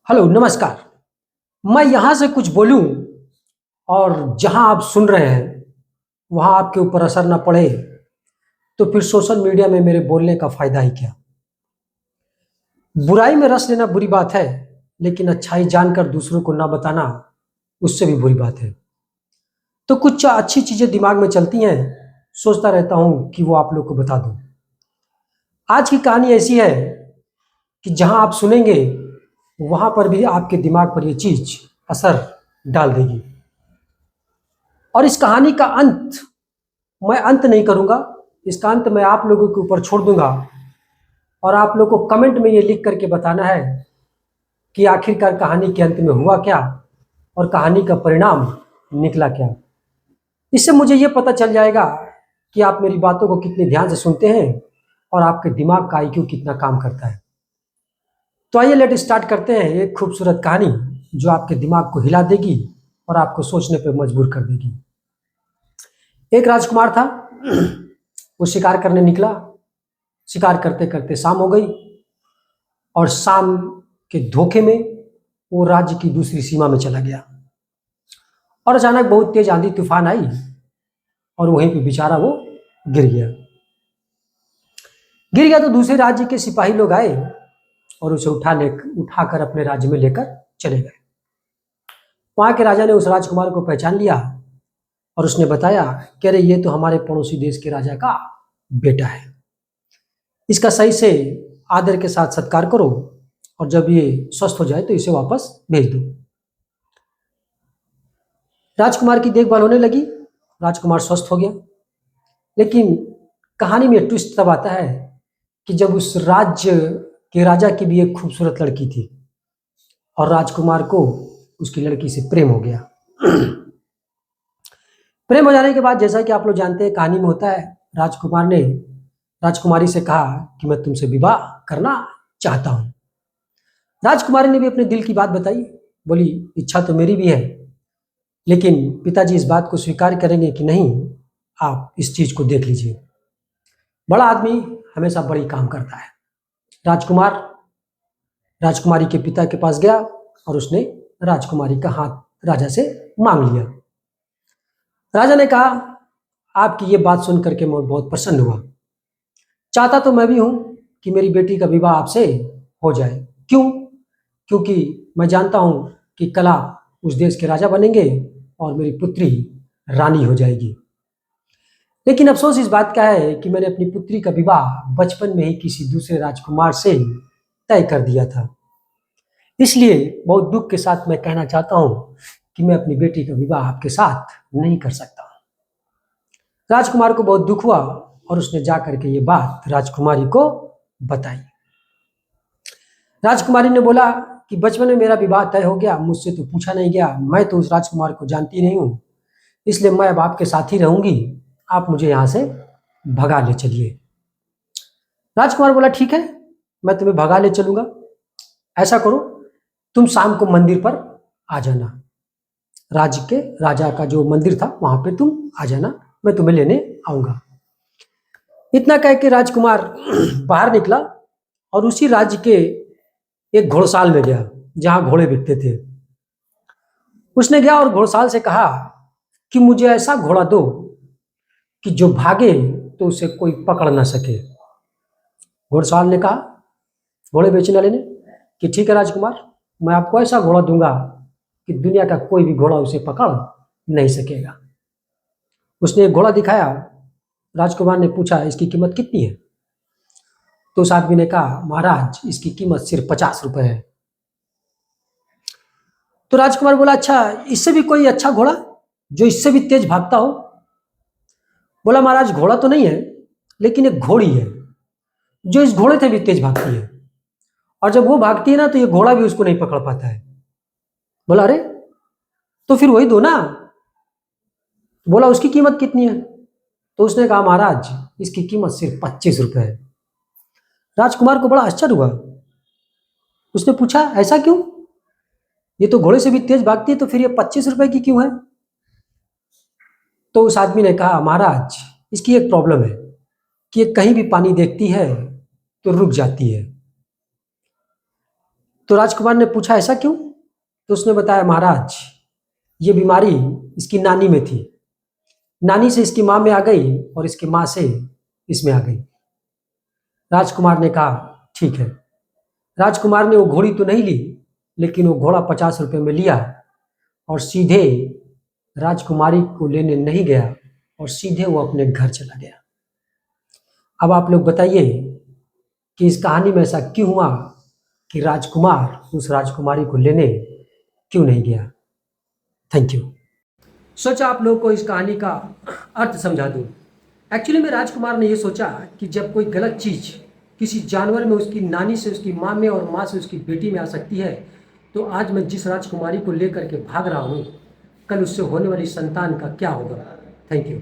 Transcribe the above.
Hello, नमस्कार। मैं यहाँ से कुछ बोलूँ और जहाँ आप सुन रहे हैं, वहाँ आपके ऊपर असर ना पड़े, तो फिर सोशल मीडिया में मेरे बोलने का फ़ायदा ही क्या? बुराई में रस लेना बुरी बात है, लेकिन अच्छाई जानकर दूसरों को ना बताना, उससे भी बुरी बात है। तो कुछ अच्छी चीज़ें दिमाग में चलती हैं, सोचता रहता हूँ कि वो आप लोग को बता दूँ। आज की कहानी ऐसी है कि जहाँ आप सुनेंगे, वहाँ पर भी आपके दिमाग पर ये चीज़ असर डाल देगी। और इस कहानी का अंत मैं अंत नहीं करूंगा, इसका अंत मैं आप लोगों के ऊपर छोड़ दूंगा और आप लोगों को कमेंट में ये लिख करके बताना है कि आखिरकार कहानी के अंत में हुआ क्या और कहानी का परिणाम निकला क्या। इससे मुझे ये पता चल जाएगा कि आप मेरी बातों को कितने ध्यान से सुनते हैं और आपके दिमाग का आईक्यू कितना काम करता है। तो आइए लेट स्टार्ट करते हैं एक खूबसूरत कहानी जो आपके दिमाग को हिला देगी और आपको सोचने पर मजबूर कर देगी। एक राजकुमार था। वो शिकार करने निकला। शिकार करते करते शाम हो गई और शाम के धोखे में वो राज्य की दूसरी सीमा में चला गया। और अचानक बहुत तेज आंधी तूफान आई और वहीं पे बेचारा वो गिर गया। गिर गया तो दूसरे राज्य के सिपाही लोग आए और उसे उठाकर अपने राज्य में लेकर चले गए। वहां के राजा ने उस राजकुमार को पहचान लिया और उसने बताया कि अरे ये तो हमारे पड़ोसी देश के राजा का बेटा है, इसका सही से आदर के साथ सत्कार करो और जब ये स्वस्थ हो जाए तो इसे वापस भेज दो। राजकुमार की देखभाल होने लगी। राजकुमार स्वस्थ हो गया। लेकिन कहानी में ट्विस्ट तब आता है कि जब उस राज्य के राजा की भी एक खूबसूरत लड़की थी और राजकुमार को उसकी लड़की से प्रेम हो गया। प्रेम हो जाने के बाद, जैसा कि आप लोग जानते हैं कहानी में होता है, राजकुमार ने राजकुमारी से कहा कि मैं तुमसे विवाह करना चाहता हूं। राजकुमारी ने भी अपने दिल की बात बताई। बोली इच्छा तो मेरी भी है, लेकिन पिताजी इस बात को स्वीकार करेंगे कि नहीं, आप इस चीज को देख लीजिए। बड़ा आदमी हमेशा बड़ी काम करता है। राजकुमार राजकुमारी के पिता के पास गया और उसने राजकुमारी का हाथ राजा से मांग लिया। राजा ने कहा आपकी ये बात सुन करके मैं बहुत प्रसन्न हुआ। चाहता तो मैं भी हूं कि मेरी बेटी का विवाह आपसे हो जाए। क्यों? क्योंकि मैं जानता हूं कि कला उस देश के राजा बनेंगे और मेरी पुत्री रानी हो जाएगी। लेकिन अफसोस इस बात का है कि मैंने अपनी पुत्री का विवाह बचपन में ही किसी दूसरे राजकुमार से तय कर दिया था। इसलिए बहुत दुख के साथ मैं कहना चाहता हूं कि मैं अपनी बेटी का विवाह आपके साथ नहीं कर सकता। राजकुमार को बहुत दुख हुआ और उसने जाकर के ये बात राजकुमारी को बताई। राजकुमारी ने बोला कि बचपन में मेरा विवाह तय हो गया, मुझसे तो पूछा नहीं गया, मैं तो उस राजकुमार को जानती नहीं हूँ, इसलिए मैं अब आपके साथ ही रहूंगी, आप मुझे यहाँ से भगा ले चलिए। राजकुमार बोला ठीक है, मैं तुम्हें भगा ले चलूंगा। ऐसा करो, तुम शाम को मंदिर पर आ जाना। राज्य के राजा का जो मंदिर था वहां पे तुम आ जाना, मैं तुम्हें लेने आऊंगा। इतना कह के राजकुमार बाहर निकला और उसी राज्य के एक घोड़साल में गया जहां घोड़े बिकते थे। उसने गया और घोड़साल से कहा कि मुझे ऐसा घोड़ा दो कि जो भागे तो उसे कोई पकड़ ना सके। घोड़साल ने कहा, घोड़े बेचने वाले ने, कि ठीक है राजकुमार, मैं आपको ऐसा घोड़ा दूंगा कि दुनिया का कोई भी घोड़ा उसे पकड़ नहीं सकेगा। उसने एक घोड़ा दिखाया। राजकुमार ने पूछा इसकी कीमत कितनी है? तो उस आदमी ने कहा महाराज इसकी कीमत सिर्फ 50 रुपए है। तो राजकुमार बोला अच्छा, इससे भी कोई अच्छा घोड़ा जो इससे भी तेज भागता हो? बोला महाराज घोड़ा तो नहीं है, लेकिन एक घोड़ी है जो इस घोड़े से भी तेज भागती है, और जब वो भागती है ना तो ये घोड़ा भी उसको नहीं पकड़ पाता है। बोला अरे तो फिर वही दो ना। बोला उसकी कीमत कितनी है? तो उसने कहा महाराज इसकी कीमत सिर्फ 25 रुपए है। राजकुमार को बड़ा आश्चर्य हुआ। उसने पूछा ऐसा क्यों? ये तो घोड़े से भी तेज भागती है, तो फिर ये 25 रुपए की क्यों है? तो उस आदमी ने कहा महाराज इसकी एक प्रॉब्लम है कि ये कहीं भी पानी देखती है तो रुक जाती है। तो राजकुमार ने पूछा ऐसा क्यों? तो उसने बताया महाराज, ये बीमारी इसकी नानी में थी, नानी से इसकी माँ में आ गई और इसकी माँ से इसमें आ गई। राजकुमार ने कहा ठीक है। राजकुमार ने वो घोड़ी तो नहीं ली, लेकिन वो घोड़ा 50 रुपये में लिया और सीधे राजकुमारी को लेने नहीं गया और सीधे वो अपने घर चला गया। अब आप लोग बताइए कि इस कहानी में ऐसा क्यों हुआ कि राजकुमार उस राजकुमारी को लेने क्यों नहीं गया। Thank you. सोचा आप लोगों को इस कहानी का अर्थ समझा दूं। एक्चुअली में राजकुमार ने ये सोचा कि जब कोई गलत चीज़ किसी जानवर में उसकी नानी से उसकी माँ में और माँ से उसकी बेटी में आ सकती है, तो आज मैं जिस राजकुमारी को लेकर के भाग रहा हूँ, कल उससे होने वाली संतान का क्या होगा। Thank you.